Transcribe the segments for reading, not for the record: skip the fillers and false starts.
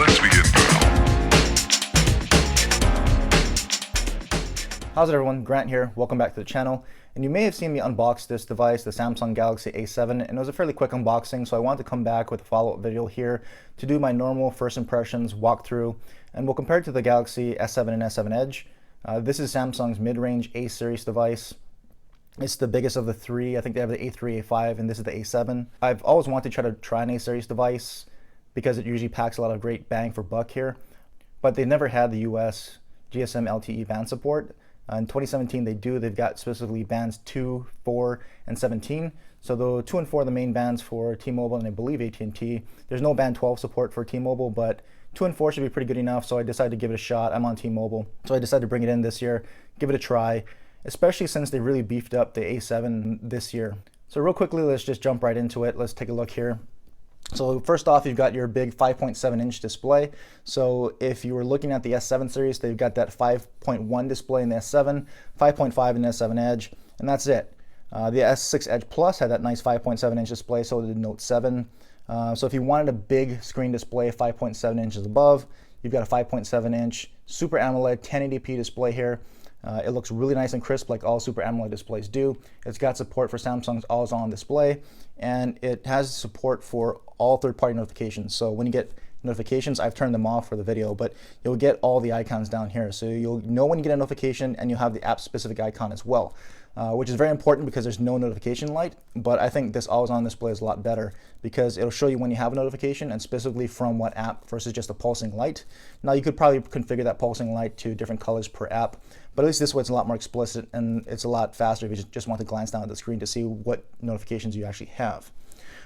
Let's begin now. How's it everyone? Grant here. Welcome back to the channel. And you may have seen me unbox this device, the Samsung Galaxy A7, and it was a fairly quick unboxing, so I wanted to come back with a follow-up video here to do my normal first impressions walkthrough, and we'll compare it to the Galaxy S7 and S7 Edge. This is Samsung's mid-range A series device. It's the biggest of the three. I think they have the A3, A5, and this is the A7. I've always wanted to try an A series device because it usually packs a lot of great bang for buck here, but they never had the US GSM LTE band support. In 2017 they do. They've got specifically bands 2, 4, and 17. So the 2 and 4 are the main bands for T-Mobile and I believe AT&T. There's no band 12 support for T-Mobile, but 2 and 4 should be pretty good enough, so I decided to give it a shot. I'm on T-Mobile, so I decided to bring it in this year, give it a try, especially since they really beefed up the A7 this year. So real quickly, let's just jump right into it. Let's take a look here. So first off, you've got your big 5.7-inch display. So if you were looking at the S7 series, they've got that 5.1 display in the S7, 5.5 in the S7 Edge, and that's it. The S6 Edge Plus had that nice 5.7-inch display, so did Note 7. So if you wanted a big screen display 5.7 inches above, you've got a 5.7-inch Super AMOLED 1080p display here. It looks really nice and crisp like all Super AMOLED displays do. It's got support for Samsung's always-on display, and it has support for all third-party notifications. So when you get notifications, I've turned them off for the video, but you'll get all the icons down here. So you'll know when you get a notification, and you'll have the app-specific icon as well, which is very important because there's no notification light. But I think this always-on display is a lot better because it'll show you when you have a notification and specifically from what app versus just a pulsing light. Now you could probably configure that pulsing light to different colors per app, but at least this way it's a lot more explicit and it's a lot faster if you just want to glance down at the screen to see what notifications you actually have.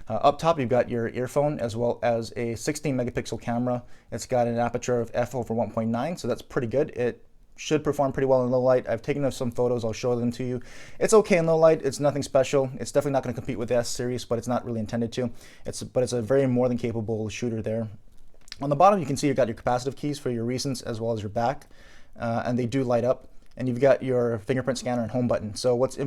Up top, you've got your earphone as well as a 16 megapixel camera. It's got an aperture of f/1.9, so that's pretty good. It should perform pretty well in low light. I've taken some photos, I'll show them to you. It's okay in low light, it's nothing special. It's definitely not going to compete with the S series, but it's not really intended to. But it's a very more than capable shooter there. On the bottom, you can see you've got your capacitive keys for your recents as well as your back, and they do light up. And you've got your fingerprint scanner and home button. So what's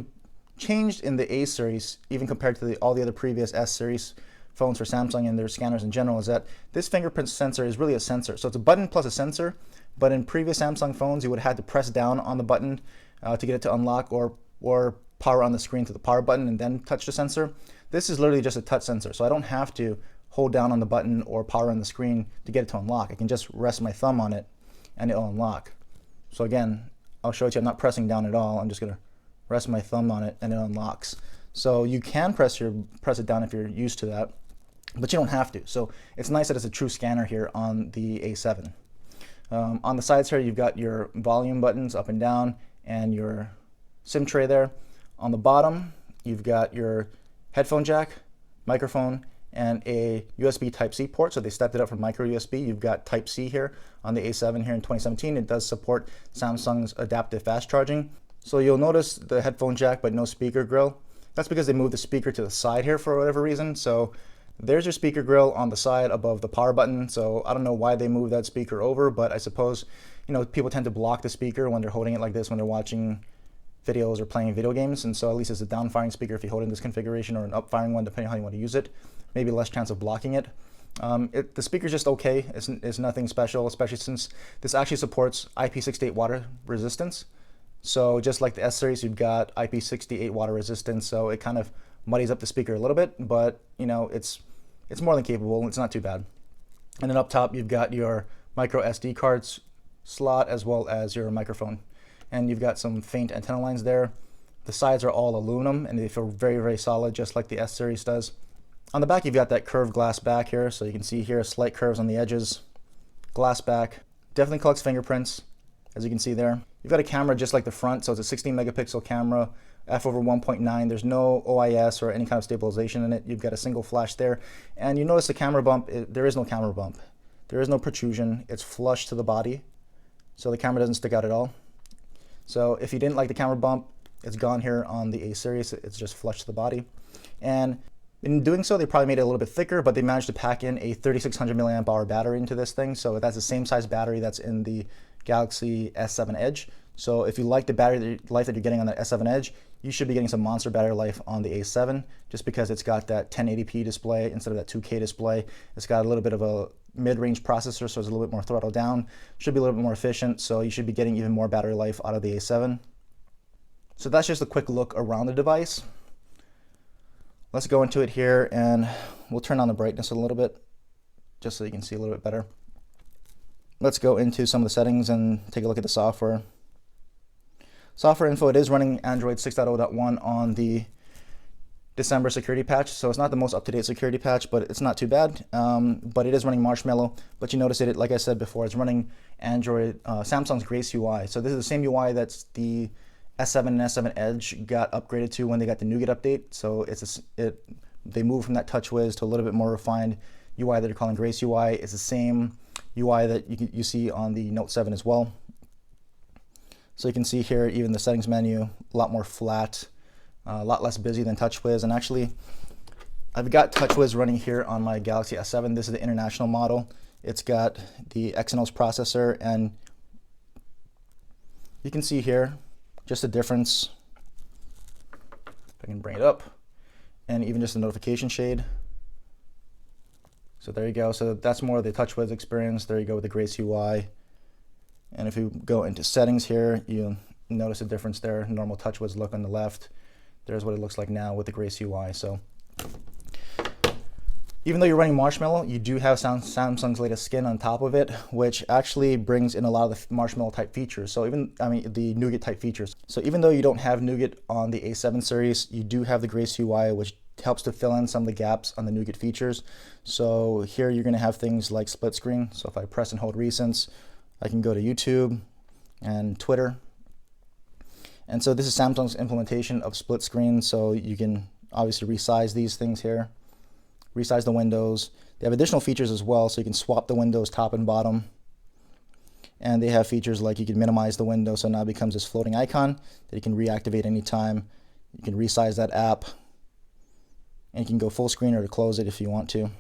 changed in the A series, even compared to all the other previous S series phones for Samsung and their scanners in general, is that this fingerprint sensor is really a sensor. So it's a button plus a sensor, but in previous Samsung phones, you would have had to press down on the button to get it to unlock or power on the screen to the power button and then touch the sensor. This is literally just a touch sensor, so I don't have to hold down on the button or power on the screen to get it to unlock. I can just rest my thumb on it and it'll unlock. So again, I'll show it to you. I'm not pressing down at all. I'm just going to rest my thumb on it and it unlocks. So you can press it down if you're used to that, but you don't have to. So it's nice that it's a true scanner here on the A7. On the sides here, you've got your volume buttons up and down and your SIM tray there. On the bottom, you've got your headphone jack, microphone, and a USB Type-C port. So they stepped it up from micro USB. You've got Type-C here on the A7 here in 2017. It does support Samsung's adaptive fast charging. So you'll notice the headphone jack but no speaker grill. That's because they moved the speaker to the side here for whatever reason. So there's your speaker grill on the side above the power button. So I don't know why they moved that speaker over, but I suppose, you know, people tend to block the speaker when they're holding it like this when they're watching videos or playing video games. And so at least it's a down-firing speaker if you hold it in this configuration, or an up-firing one depending on how you want to use it. Maybe less chance of blocking it. The speaker's just okay. It's nothing special, especially since this actually supports IP68 water resistance. So just like the S series, you've got IP68 water resistance, so it kind of muddies up the speaker a little bit, but you know, it's more than capable. It's not too bad. And then up top, you've got your micro SD cards slot as well as your microphone, and you've got some faint antenna lines there. The sides are all aluminum and they feel very, very solid, just like the S series does. On the back, you've got that curved glass back here, so you can see here slight curves on the edges. Glass back, definitely collects fingerprints, as you can see there. You've got a camera just like the front, so it's a 16 megapixel camera, f/1.9. There's no OIS or any kind of stabilization in it. You've got a single flash there, and you notice the camera bump. There is no camera bump. There is no protrusion. It's flush to the body, so the camera doesn't stick out at all. So if you didn't like the camera bump, it's gone here on the A series. It's just flush to the body, and in doing so, they probably made it a little bit thicker, but they managed to pack in a 3600 milliamp hour battery into this thing. So that's the same size battery that's in the Galaxy S7 Edge. So if you like the battery life that you're getting on the S7 Edge, you should be getting some monster battery life on the A7, just because it's got that 1080p display instead of that 2K display. It's got a little bit of a mid-range processor, so it's a little bit more throttled down. Should be a little bit more efficient, so you should be getting even more battery life out of the A7. So that's just a quick look around the device. Let's go into it here, and we'll turn on the brightness a little bit, just so you can see a little bit better. Let's go into some of the settings and take a look at the software. Software info, it is running Android 6.0.1 on the December security patch, so it's not the most up-to-date security patch, but it's not too bad. But it is running Marshmallow, but you notice it, like I said before, it's running Android, Samsung's Grace UI. So this is the same UI that's the S7 and S7 Edge got upgraded to when they got the Nougat update. So they moved from that TouchWiz to a little bit more refined UI that they're calling Grace UI. It's the same UI that you see on the Note 7 as well. So you can see here, even the settings menu, a lot more flat, a lot less busy than TouchWiz. And actually, I've got TouchWiz running here on my Galaxy S7. This is the international model. It's got the Exynos processor, and you can see here just the difference. If I can bring it up, and even just the notification shade. So there you go. So that's more of the TouchWiz experience. There you go with the Grace UI. And if you go into settings here, you notice a difference there. Normal TouchWiz look on the left. There's what it looks like now with the Grace UI. So even though you're running Marshmallow, you do have Samsung's latest skin on top of it, which actually brings in a lot of the Marshmallow type features. So the Nougat type features. So even though you don't have Nougat on the A7 series, you do have the Grace UI, which helps to fill in some of the gaps on the Nougat features. So here you're going to have things like split screen. So if I press and hold recents, I can go to YouTube and Twitter. And so this is Samsung's implementation of split screen. So you can obviously resize these things here, resize the windows. They have additional features as well, so you can swap the windows top and bottom. And they have features like you can minimize the window, so now it becomes this floating icon that you can reactivate anytime. You can resize that app, and you can go full screen or to close it if you want to.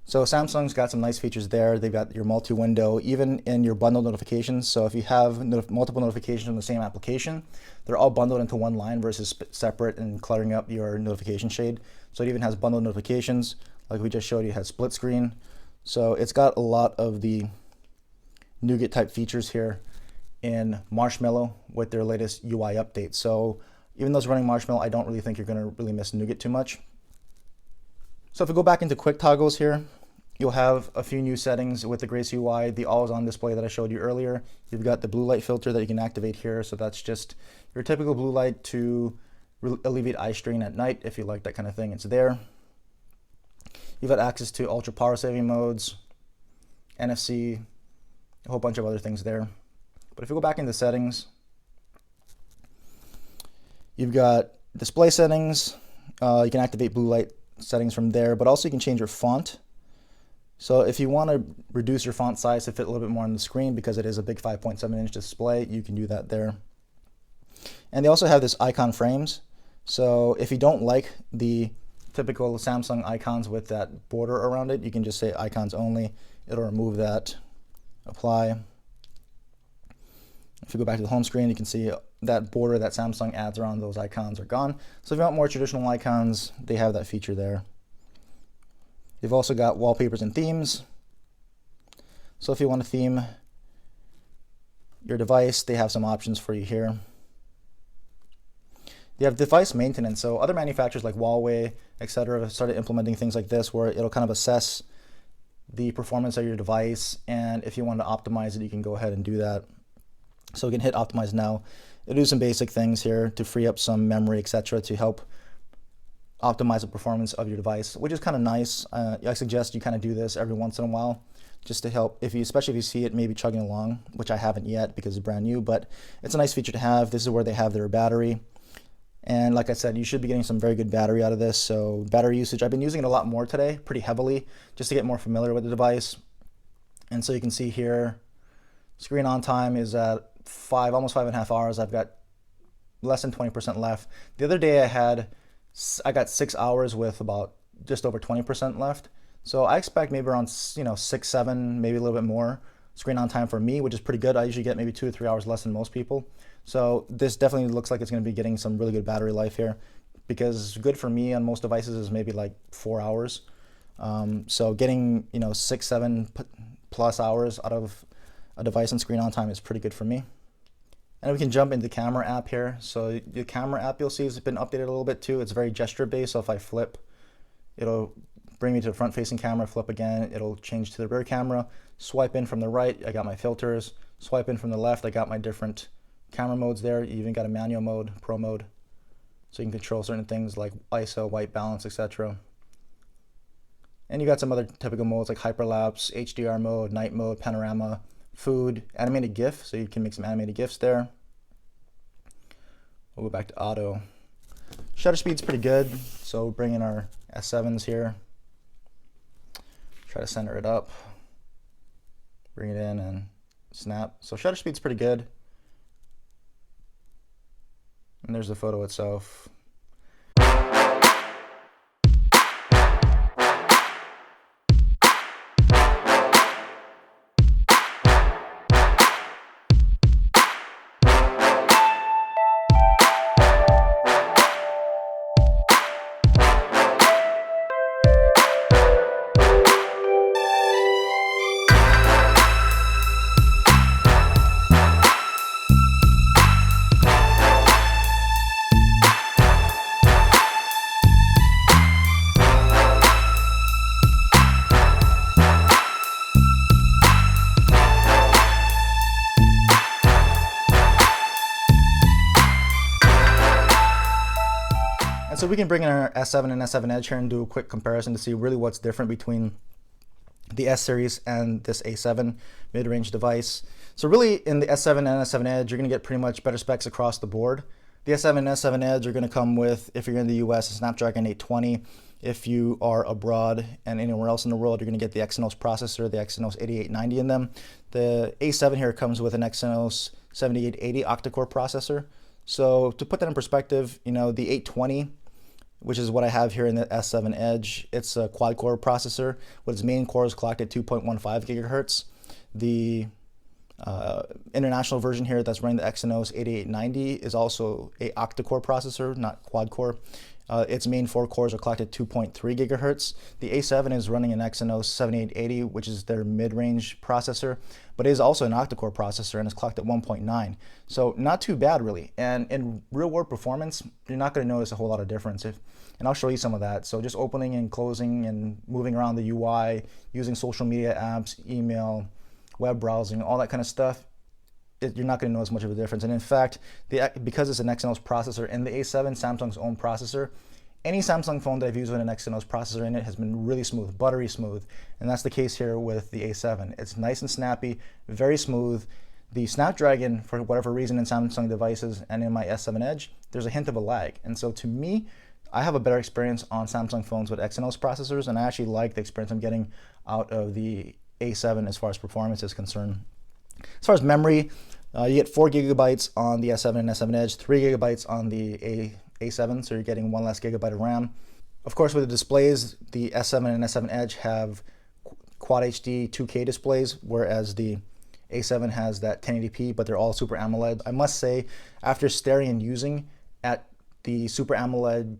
So Samsung's got some nice features there. They've got your multi-window, even in your bundle notifications. So if you have multiple notifications on the same application, they're all bundled into one line versus separate and cluttering up your notification shade. So it even has bundled notifications, like we just showed you, it has split screen. So it's got a lot of the Nougat type features here in Marshmallow with their latest UI update. So even though it's running Marshmallow, I don't really think you're going to really miss Nougat too much. So if we go back into quick toggles here, you'll have a few new settings with the Grace UI, the always-on display that I showed you earlier. You've got the blue light filter that you can activate here. So that's just your typical blue light to alleviate eye strain at night. If you like that kind of thing, it's there. You've got access to ultra power saving modes, NFC, a whole bunch of other things there. But if you go back into settings, you've got display settings. You can activate blue light settings from there, but also you can change your font. So if you want to reduce your font size to fit a little bit more on the screen, because it is a big 5.7-inch display, you can do that there. And they also have this icon frames. So if you don't like the typical Samsung icons with that border around it, you can just say icons only. It'll remove that. Apply. If you go back to the home screen, you can see that border that Samsung adds around those icons are gone. So if you want more traditional icons, they have that feature there. They've also got wallpapers and themes. So if you want to theme your device, they have some options for you here. They have device maintenance. So other manufacturers like Huawei, etc., have started implementing things like this where it'll kind of assess the performance of your device, and if you want to optimize it, you can go ahead and do that. So we can hit optimize now. It'll do some basic things here to free up some memory, etc., to help optimize the performance of your device, which is kind of nice. I suggest you kind of do this every once in a while, just to help, especially if you see it maybe chugging along, which I haven't yet because it's brand new, but it's a nice feature to have. This is where they have their battery. And like I said, you should be getting some very good battery out of this. So battery usage, I've been using it a lot more today, pretty heavily, just to get more familiar with the device. And so you can see here, screen on time is at almost 5.5 hours. I've got less than 20% left. The other day I got 6 hours with about just over 20% left. So I expect maybe around 6, 7, maybe a little bit more screen on time for me, which is pretty good. I usually get maybe 2 or 3 hours less than most people. So this definitely looks like it's going to be getting some really good battery life here. because good for me on most devices is maybe like 4 hours. So getting 6-7+ hours out of a device and screen on time is pretty good for me. And we can jump into the camera app here. So the camera app, you'll see, has been updated a little bit too. It's very gesture based. So if I flip, it'll bring me to the front facing camera. Flip again, it'll change to the rear camera. Swipe in from the right, I got my filters. Swipe in from the left, I got my different camera modes there. You even got a manual mode, pro mode. So you can control certain things like ISO, white balance, etc. And you got some other typical modes like hyperlapse, HDR mode, night mode, panorama, food, animated GIF, so you can make some animated GIFs there. We'll go back to auto. Shutter speed's pretty good, so bring in our S7s here. Try to center it up. Bring it in and snap. So shutter speed's pretty good. And there's the photo itself. And so we can bring in our S7 and S7 Edge here and do a quick comparison to see really what's different between the S series and this A7 mid-range device. So really in the S7 and S7 Edge, you're going to get pretty much better specs across the board. The S7 and S7 Edge are going to come with, if you're in the US, a Snapdragon 820. If you are abroad and anywhere else in the world, you're going to get the Exynos processor, the Exynos 8890 in them. The A7 here comes with an Exynos 7880 octa-core processor. So to put that in perspective, the 820, which is what I have here in the S7 Edge, it's a quad-core processor with its main cores clocked at 2.15 gigahertz. The international version here that's running the Exynos 8890 is also a octa-core processor, not quad-core. Its main 4 cores are clocked at 2.3 gigahertz. The A7 is running an Exynos 7880, which is their mid-range processor, but it is also an octa-core processor and is clocked at 1.9. So not too bad really. And in real-world performance, you're not going to notice a whole lot of difference. And I'll show you some of that. So just opening and closing and moving around the UI, using social media apps, email, web browsing, all that kind of stuff, you're not going to notice much of a difference. And in fact, because it's an Exynos processor and the A7, Samsung's own processor, any Samsung phone that I've used with an Exynos processor in it has been really smooth, buttery smooth. And that's the case here with the A7. It's nice and snappy, very smooth. The Snapdragon, for whatever reason in Samsung devices and in my S7 Edge, there's a hint of a lag. And so to me, I have a better experience on Samsung phones with Exynos processors, and I actually like the experience I'm getting out of the A7 as far as performance is concerned. As far as memory, you get 4 gigabytes on the S7 and S7 Edge, 3 gigabytes on the A7, so you're getting 1 less gigabyte of RAM. Of course, with the displays, the S7 and S7 Edge have Quad HD 2K displays, whereas the A7 has that 1080p, but they're all Super AMOLED. I must say, after staring and using at the Super AMOLED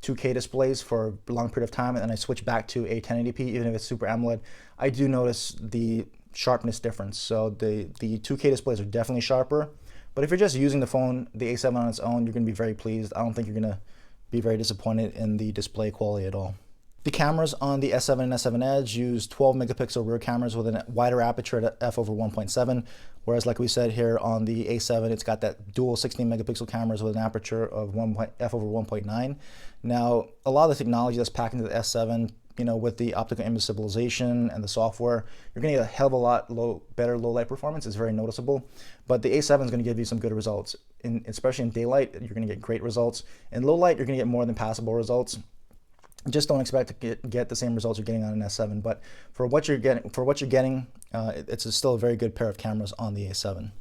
2K displays for a long period of time, and then I switch back to a 1080p, even if it's Super AMOLED, I do notice the sharpness difference. So the 2K displays are definitely sharper, but if you're just using the phone, the A7 on its own, you're going to be very pleased. I don't think you're going to be very disappointed in the display quality at all. The cameras on the S7 and S7 Edge use 12 megapixel rear cameras with a wider aperture at f/1.7, whereas like we said here on the A7, it's got that dual 16 megapixel cameras with an aperture of f/1.9. Now, a lot of the technology that's packed into the S7, with the optical image stabilization and the software, you're going to get a hell of a lot better low light performance. It's very noticeable, but the A7 is going to give you some good results. Especially in daylight, you're going to get great results. In low light, you're going to get more than passable results. Just don't expect to get the same results you're getting on an S7, but for what you're getting, it's still a very good pair of cameras on the A7.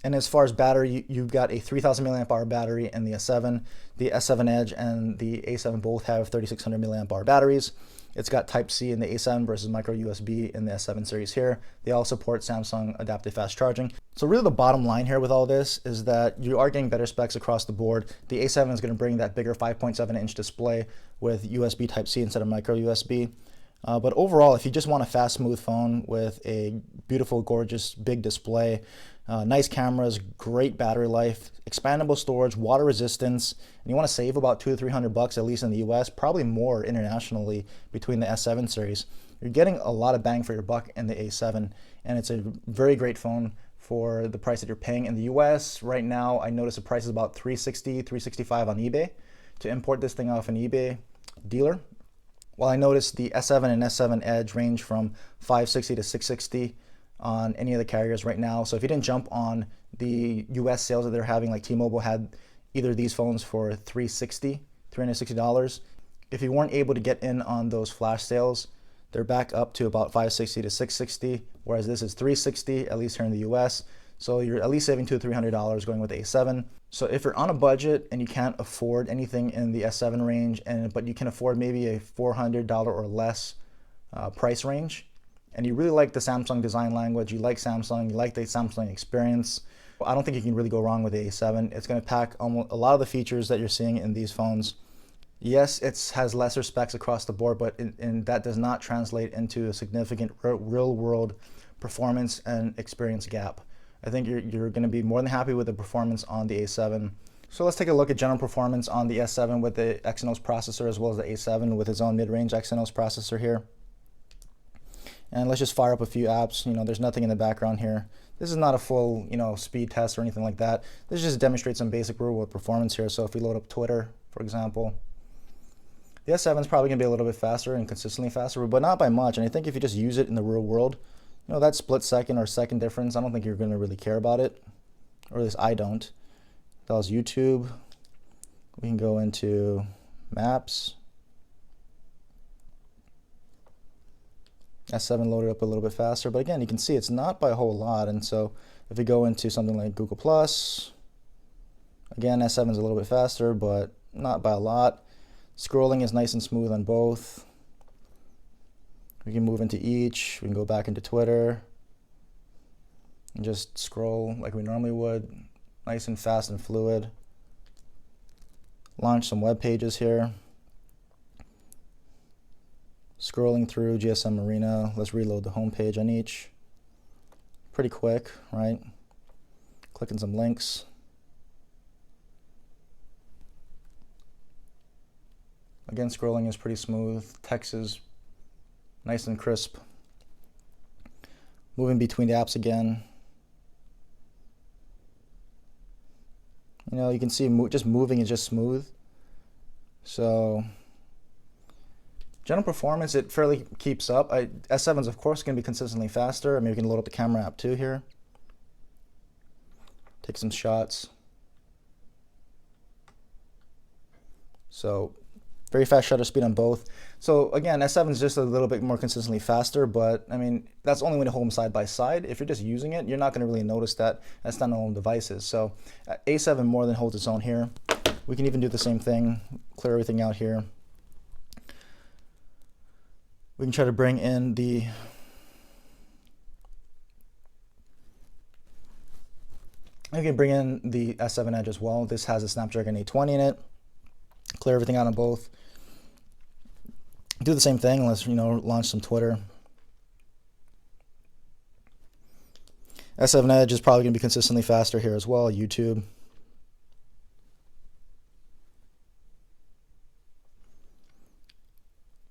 And as far as battery, you've got a 3000 milliamp hour battery in the S7. The S7 Edge and the A7 both have 3600 milliamp hour batteries. It's got Type-C in the A7 versus micro USB in the S7 series here. They all support Samsung Adaptive Fast Charging. So really the bottom line here with all this is that you are getting better specs across the board. The A7 is going to bring that bigger 5.7-inch display with USB Type-C instead of micro USB. But overall, if you just want a fast, smooth phone with a beautiful, gorgeous, big display, nice cameras, great battery life, expandable storage, water resistance, and you want to save about $200 to $300 at least in the US, probably more internationally between the S7 series, you're getting a lot of bang for your buck in the A7, and it's a very great phone for the price that you're paying in the US. Right now, I notice the price is about $360, $365 on eBay to import this thing off an eBay dealer. Well, I noticed the S7 and S7 Edge range from $560 to $660 on any of the carriers right now. So if you didn't jump on the US sales that they're having, like T-Mobile had either of these phones for $360. If you weren't able to get in on those flash sales, they're back up to about $560 to $660, whereas this is $360, at least here in the US. So you're at least saving $200 to $300 going with the A7. So if you're on a budget and you can't afford anything in the S7 range, but you can afford maybe a $400 or less price range, and you really like the Samsung design language, you like Samsung, you like the Samsung experience, I don't think you can really go wrong with the A7. It's going to pack almost a lot of the features that you're seeing in these phones. Yes, it has lesser specs across the board, but and that does not translate into a significant real-world performance and experience gap. I think you're going to be more than happy with the performance on the A7. So let's take a look at general performance on the S7 with the Exynos processor as well as the A7 with its own mid-range Exynos processor here. And let's just fire up a few apps. There's nothing in the background here. This is not a full, speed test or anything like that. This just demonstrates some basic real-world performance here. So if we load up Twitter, for example, the S7 is probably going to be a little bit faster and consistently faster, but not by much. And I think if you just use it in the real world, that split second or second difference, I don't think you're going to really care about it, or at least I don't. That was YouTube. We can go into Maps. S7 loaded up a little bit faster, but again, you can see it's not by a whole lot. And so if we go into something like Google Plus, again, S7 is a little bit faster, but not by a lot. Scrolling is nice and smooth on both. We can move into each. We can go back into Twitter and just scroll like we normally would. Nice and fast and fluid. Launch some web pages here. Scrolling through GSM Arena. Let's reload the home page on each. Pretty quick, right? Clicking some links. Again, scrolling is pretty smooth. Text is nice and crisp. Moving between the apps again. You can see just moving is just smooth. So general performance, it fairly keeps up. S7's of course going to be consistently faster. I mean, we can load up the camera app too here. Take some shots. So very fast shutter speed on both. So again, S7 is just a little bit more consistently faster, but I mean, that's only when you hold them side by side. If you're just using it, you're not going to really notice that as standalone devices. So A7 more than holds its own here. We can even do the same thing, clear everything out here. We can try to bring in the S7 Edge as well. This has a Snapdragon 820 in it. Clear everything out on both. Do the same thing. Let's launch some Twitter. S7 Edge is probably going to be consistently faster here as well. YouTube. You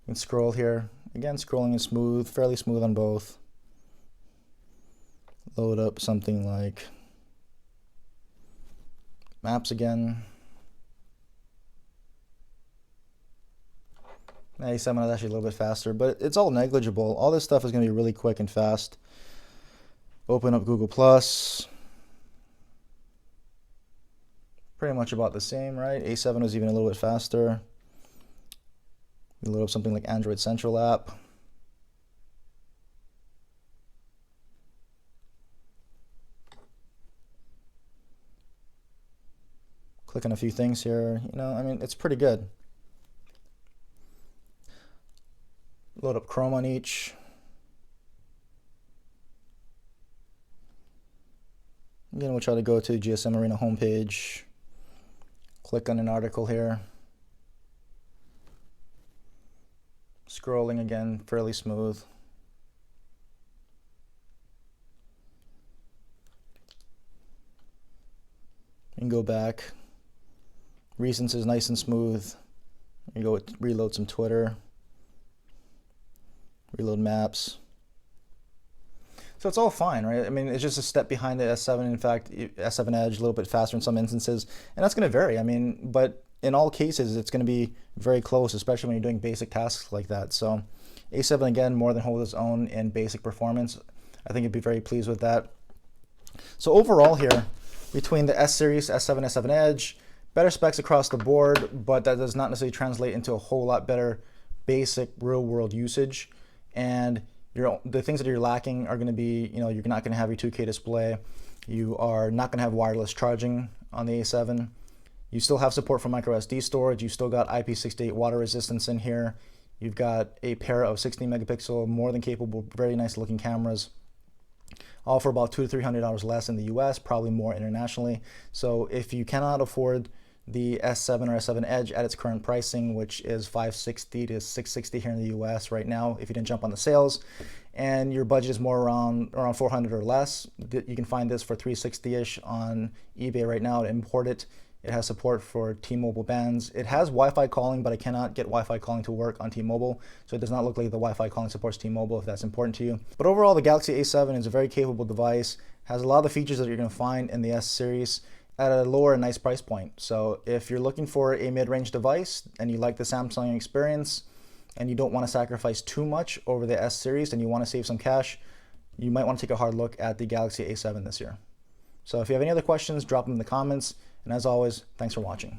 can scroll here. Again, scrolling is smooth, fairly smooth on both. Load up something like Maps again. A7 is actually a little bit faster, but it's all negligible. All this stuff is going to be really quick and fast. Open up Google Plus. Pretty much about the same, right? A7 was even a little bit faster. We load up something like Android Central app. Click on a few things here. You know, I mean, it's pretty good. Load up Chrome on each. Again, we'll try to go to GSM Arena homepage. Click on an article here. Scrolling again, fairly smooth. You can go back. Recents is nice and smooth. You go reload some Twitter. Reload maps. So it's all fine, right? I mean, it's just a step behind the S7. In fact, S7 Edge a little bit faster in some instances, and that's going to vary. I mean, but in all cases, it's going to be very close, especially when you're doing basic tasks like that. So A7 again, more than holds its own in basic performance. I think you'd be very pleased with that. So overall here, between the S series, S7, S7 Edge, better specs across the board, but that does not necessarily translate into a whole lot better basic real-world usage. And the things that you're lacking are going to be, you're not going to have your 2K display. You are not going to have wireless charging on the A7. You still have support for micro SD storage. You still got IP68 water resistance in here. You've got a pair of 16 megapixel, more than capable, very nice looking cameras, all for about $200 to $300 less in the US, probably more internationally. So if you cannot afford the S7 or S7 Edge at its current pricing, which is $560 to $660 here in the US right now, if you didn't jump on the sales, and your budget is more around $400 or less, you can find this for $360-ish on eBay right now to import it. It has support for T-Mobile bands. It has Wi-Fi calling, but I cannot get Wi-Fi calling to work on T-Mobile, so it does not look like the Wi-Fi calling supports T-Mobile if that's important to you. But overall, the Galaxy A7 is a very capable device, has a lot of the features that you're going to find in the S series at a lower and nice price point. So if you're looking for a mid-range device and you like the Samsung experience and you don't want to sacrifice too much over the S series and you want to save some cash, you might want to take a hard look at the Galaxy A7 this year. So if you have any other questions, drop them in the comments. And as always, thanks for watching.